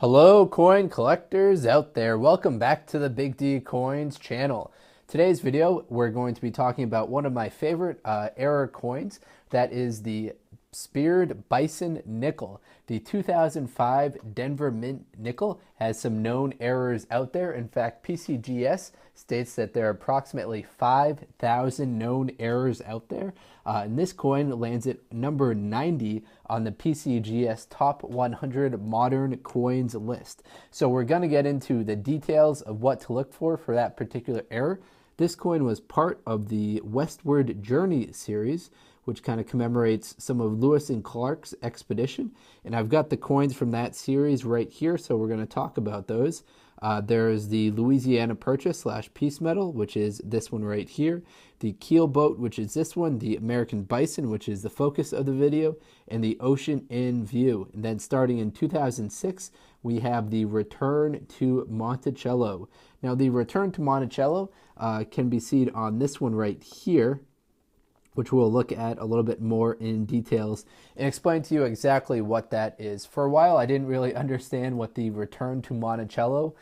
Hello coin collectors out there, welcome back to the Big D Coins channel. Today's video we're going to be talking about one of my favorite era coins, that is the Speared Bison nickel. The 2005 Denver Mint nickel has some known errors out there. In fact, PCGS states that there are approximately 5,000 known errors out there. And this coin lands at number 90 on the PCGS Top 100 Modern Coins list. So we're going to get into the details of what to look for that particular error. This coin was part of the Westward Journey series, which kind of commemorates some of Lewis and Clark's expedition. And I've got the coins from that series right here, so we're going to talk about those. There's the Louisiana Purchase / Peace Medal, which is this one right here. The Keel Boat, which is this one. The American Bison, which is the focus of the video. And the Ocean in View. And then starting in 2006, we have the Return to Monticello. Now, the Return to Monticello can be seen on this one right here, which we'll look at a little bit more in details and explain to you exactly what that is. For a while, I didn't really understand what the Return to Monticello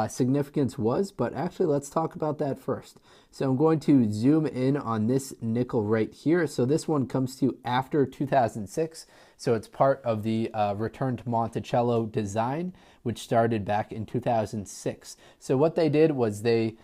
significance was, but actually let's talk about that first. So I'm going to zoom in on this nickel right here. So this one comes to you after 2006. So it's part of the Return to Monticello design, which started back in 2006. So what they did was they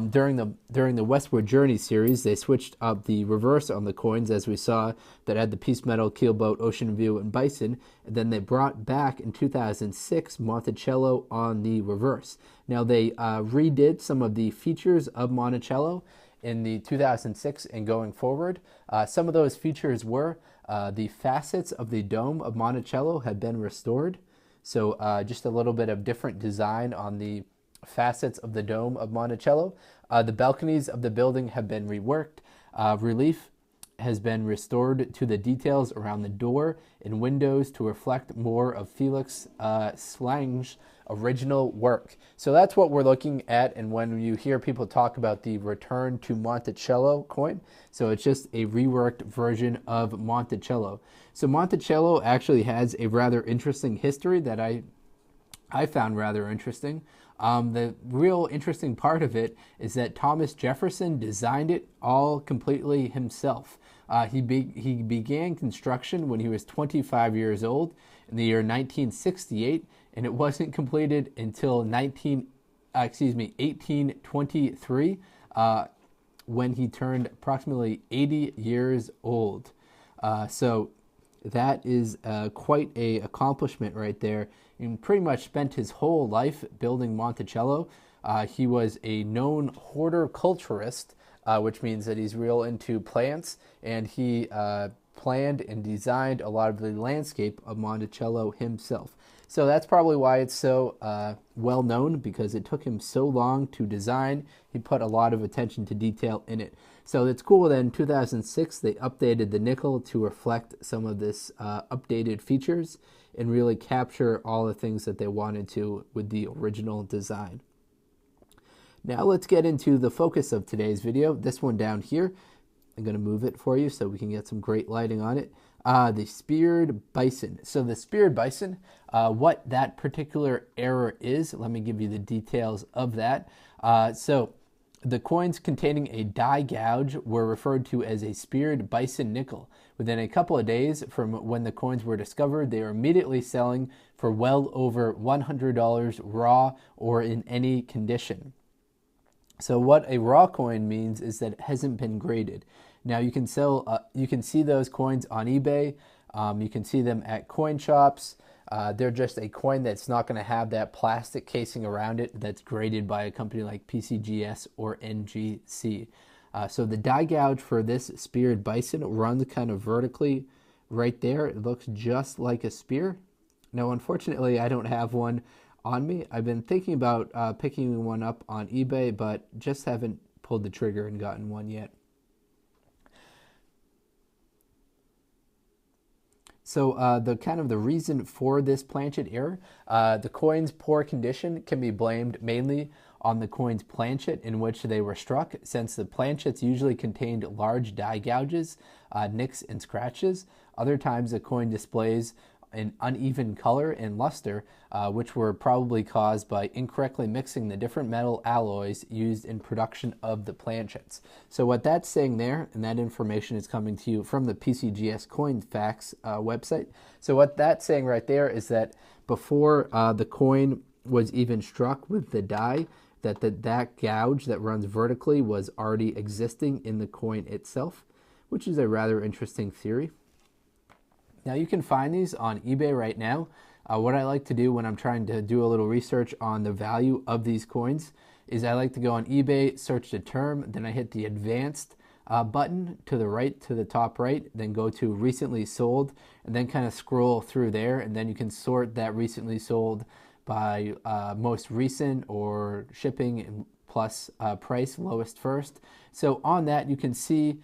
during the Westward Journey series, they switched up the reverse on the coins, as we saw, that had the Peace Medal, Keel Boat, Ocean View, and Bison. And then they brought back in 2006 Monticello on the reverse. Now they redid some of the features of Monticello in the 2006 and going forward. Some of those features were the facets of the dome of Monticello had been restored. So just a little bit of different design on the facets of the dome of Monticello. The balconies of the building have been reworked. Relief has been restored to the details around the door and windows to reflect more of Felix Slange's original work. So that's what we're looking at, and when you hear people talk about the Return to Monticello coin, so it's just a reworked version of Monticello. So Monticello actually has a rather interesting history that I found rather interesting. The real interesting part of it is that Thomas Jefferson designed it all completely himself. He began construction when he was 25 years old in the year 1968, and it wasn't completed until 1823, when he turned approximately 80 years old. So that is quite an accomplishment right there. He pretty much spent his whole life building Monticello. He was a known horticulturist, which means that he's real into plants, and he planned and designed a lot of the landscape of Monticello himself. So that's probably why it's so well known, because it took him so long to design. He put a lot of attention to detail in it. So it's cool that in 2006 they updated the nickel to reflect some of this updated features and really capture all the things that they wanted to with the original design. Now let's get into the focus of today's video, this one down here. I'm going to move it for you so we can get some great lighting on it. The Speared Bison. So the Speared Bison, what that particular error is, let me give you the details of that. So the coins containing a die gouge were referred to as a Speared Bison nickel. Within a couple of days from when the coins were discovered, they were immediately selling for well over $100 raw or in any condition. So what a raw coin means is that it hasn't been graded. Now you can see those coins on eBay. You can see them at coin shops. They're just a coin that's not going to have that plastic casing around it that's graded by a company like PCGS or NGC. So the die gouge for this Speared Bison runs kind of vertically right there. It looks just like a spear. Now, unfortunately, I don't have one on me. I've been thinking about picking one up on eBay, but just haven't pulled the trigger and gotten one yet. So the reason for this planchet error, the coin's poor condition can be blamed mainly on the coin's planchet in which they were struck, since the planchets usually contained large die gouges, nicks, and scratches. Other times the coin displays an uneven color and luster, which were probably caused by incorrectly mixing the different metal alloys used in production of the planchets. So what that's saying there, and that information is coming to you from the PCGS Coin Facts website. So what that's saying right there is that before the coin was even struck with the die, that gouge that runs vertically was already existing in the coin itself, which is a rather interesting theory. Now you can find these on eBay right now. What I like to do when I'm trying to do a little research on the value of these coins is I like to go on eBay, search the term, then I hit the advanced button to the right, to the top right, then go to recently sold, and then kind of scroll through there, and then you can sort that recently sold by most recent or shipping plus price lowest first. So on that you can see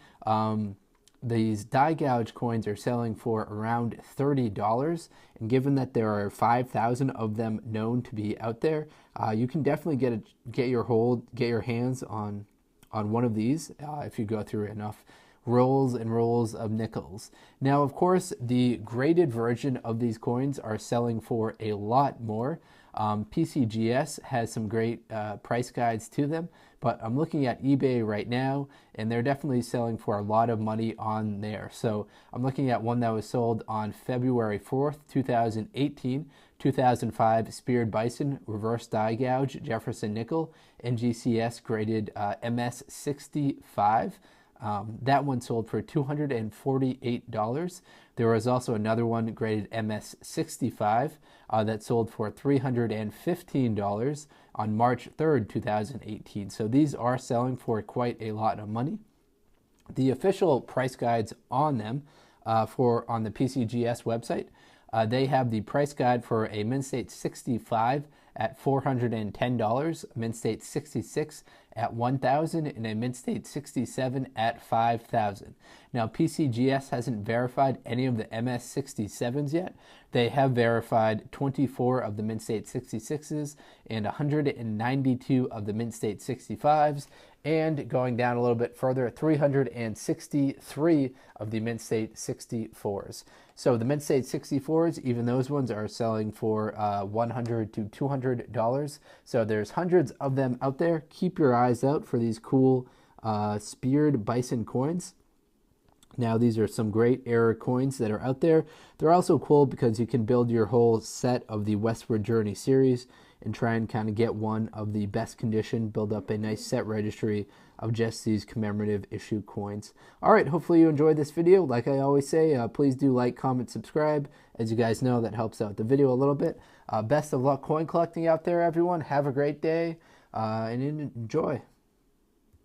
these die gouge coins are selling for around $30, and given that there are 5,000 of them known to be out there, you can definitely get your hands on one of these if you go through enough rolls and rolls of nickels. Now, of course, the graded version of these coins are selling for a lot more. PCGS has some great price guides to them, but I'm looking at eBay right now, and they're definitely selling for a lot of money on there. So I'm looking at one that was sold on February 4th, 2018, 2005 Speared Bison Reverse Die Gouge Jefferson Nickel, NGCS graded MS65. That one sold for $248. There was also another one graded MS65 that sold for $315 on March 3rd, 2018. So these are selling for quite a lot of money. The official price guides on them on the PCGS website, they have the price guide for a Mint State 65 at $410, Mint State 66 at $1,000, and a Mint State 67 at $5,000. Now, PCGS hasn't verified any of the MS67s yet. They have verified 24 of the Mint State 66s and 192 of the Mint State 65s, and going down a little bit further, 363 of the Mint State 64s. So the Mint State 64s, even those ones are selling for $100 to $200. So there's hundreds of them out there. Keep your eyes out for these cool Speared Bison coins. Now, these are some great era coins that are out there. They're also cool because you can build your whole set of the Westward Journey series and try and kind of get one of the best condition, build up a nice set registry of just these commemorative issue coins. All right, hopefully you enjoyed this video. Like I always say, please do like, comment, subscribe. As you guys know, that helps out the video a little bit. Best of luck coin collecting out there, everyone. Have a great day and enjoy.